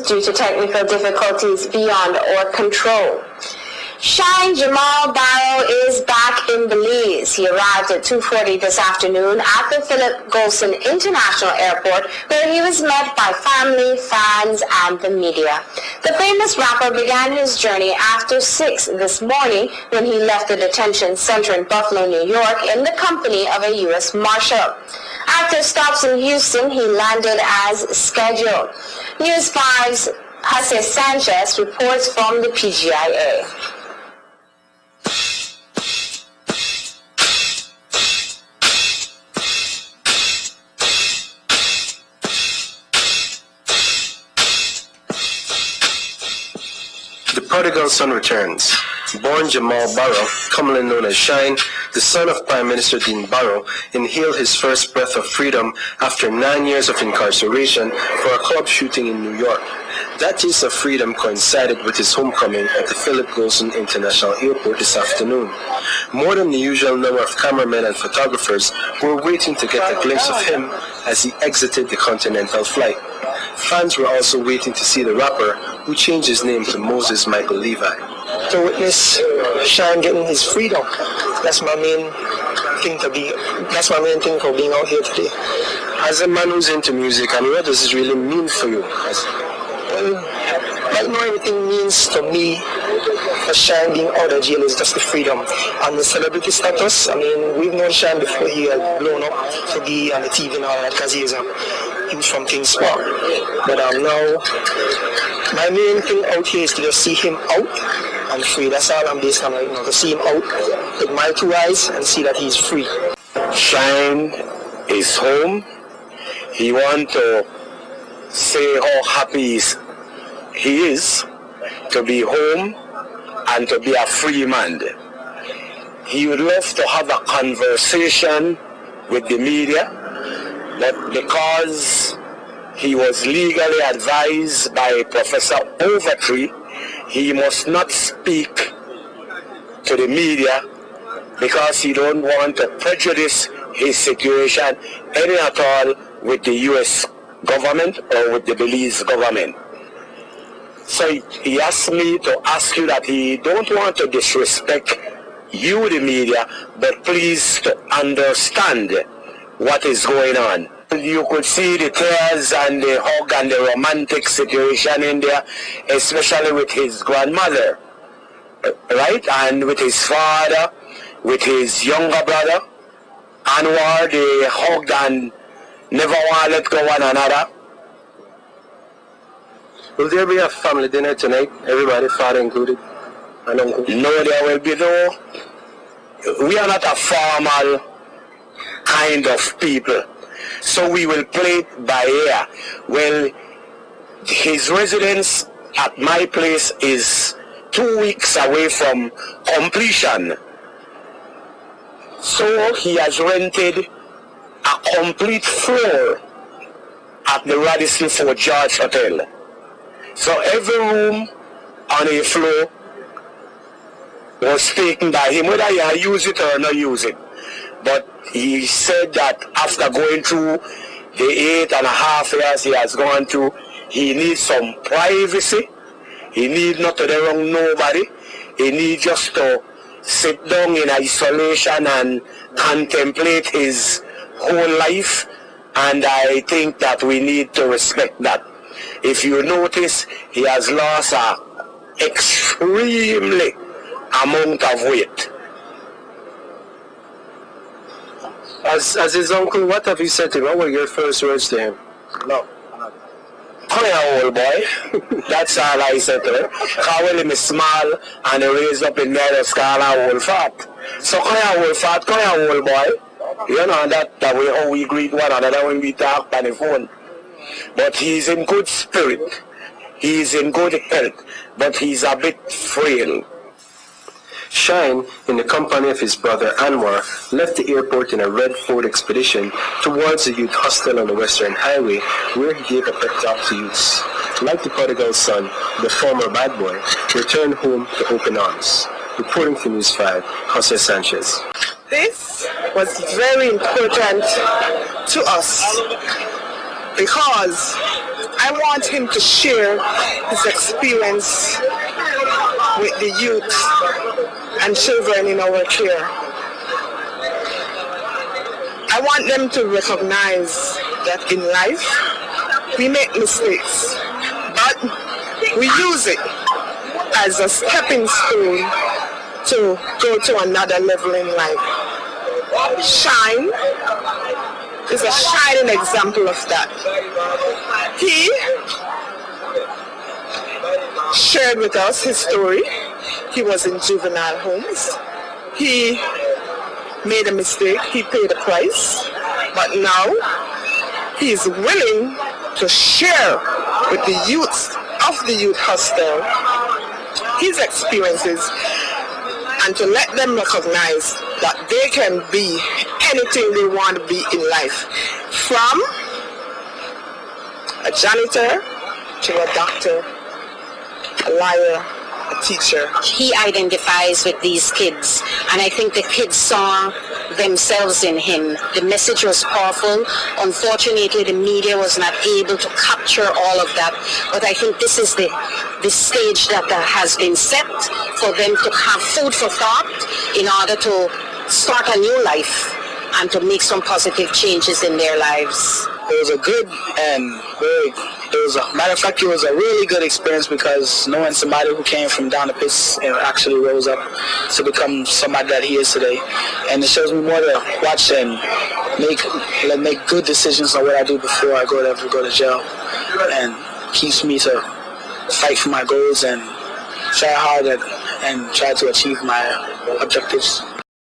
due to technical difficulties beyond our control. Shyne Jamal Barrow is back in Belize. He arrived at 2:40 this afternoon at the Philip Golson International Airport, where he was met by family, fans, and the media. The famous rapper began his journey after 6 this morning when he left the detention center in Buffalo, New York, in the company of a U.S. Marshal. After stops in Houston, he landed as scheduled. News 5's Jose Sanchez reports from the PGIA. The prodigal son returns. Born Jamal Barrow, commonly known as Shyne, the son of Prime Minister Dean Barrow, inhaled his first breath of freedom after 9 years of incarceration for a club shooting in New York. That taste of freedom coincided with his homecoming at the Philip Golson International Airport this afternoon. More than the usual number of cameramen and photographers were waiting to get a glimpse of him as he exited the continental flight. Fans were also waiting to see the rapper, who changed his name to Moses Michael Levi. To witness Shyne getting his freedom, that's my main thing for being out here today. As a man who's into music, and what does this really mean for you? Well, right now everything means to me for Shyne being out of jail is just the freedom. And the celebrity status, I mean, we've known Shyne before he had blown up to be on the TV and all that, because he was from King's Sport. But now, my main thing out here is to just see him out and free. That's all I'm based on right now, to see him out with my 2 eyes and see that he's free. Shyne is home. He wants to say how happy he is to be home and to be a free man. He would love to have a conversation with the media, but because he was legally advised by Professor Overtree, he must not speak to the media because he don't want to prejudice his situation any at all with the U.S. government or with the Belize government. So he asked me to ask you that he don't want to disrespect you, the media, but please to understand what is going on. You could see the tears and the hug and the romantic situation in there, especially with his grandmother, right? And with his father, with his younger brother, Anwar, they hugged and never want to let go one another. Will there be a family dinner tonight? Everybody, father included, and uncle? No, there will be no. We are not a formal kind of people, so we will play it by ear. Well, his residence at my place is 2 weeks away from completion, so he has rented a complete floor at the Radisson Fort George Hotel. So every room on a floor was taken by him, whether he use it or not use it. But he said that after going through the 8.5 years he has gone through, he needs some privacy. He needs not to wrong nobody. He needs just to sit down in isolation and contemplate his whole life. And I think that we need to respect that. If you notice, he has lost an extremely amount of weight. As his uncle, what have you said to him? What were your first words to him? No. Come here, old boy. That's all I said to him. Because when he's small and he raised up in there, it's called a old fat. So come here, old fat. Come here, old boy. You know, that way how we greet one another when we talk on the phone. But he's in good spirit. He's in good health. But he's a bit frail. Shyne, in the company of his brother Anwar, left the airport in a red Ford Expedition towards the youth hostel on the Western Highway, where he gave a pep talk to youths. Like the prodigal son, the former bad boy returned home to open arms. Reporting for News 5, Jose Sanchez. This was very important to us because I want him to share his experience with the youth and children in our care. I want them to recognize that in life we make mistakes, but we use it as a stepping stone to go to another level in life. Shyne is a shining example of that. He shared with us his story. He was in juvenile homes. He made a mistake. He paid a price. But now he is willing to share with the youth of the youth hostel his experiences and to let them recognize that they can be anything they want to be in life, from a janitor to a doctor, a lawyer, a teacher. He identifies with these kids, and I think the kids saw themselves in him. The message was powerful. Unfortunately, the media was not able to capture all of that, but I think this is the stage that has been set for them to have food for thought in order to start a new life and to make some positive changes in their lives. It was a good and matter of fact, it was a really good experience, because knowing somebody who came from down the pits and actually rose up to become somebody that he is today, and it shows me more to watch and make good decisions on what I do before I go to jail, and keeps me to fight for my goals and try hard and try to achieve my objectives.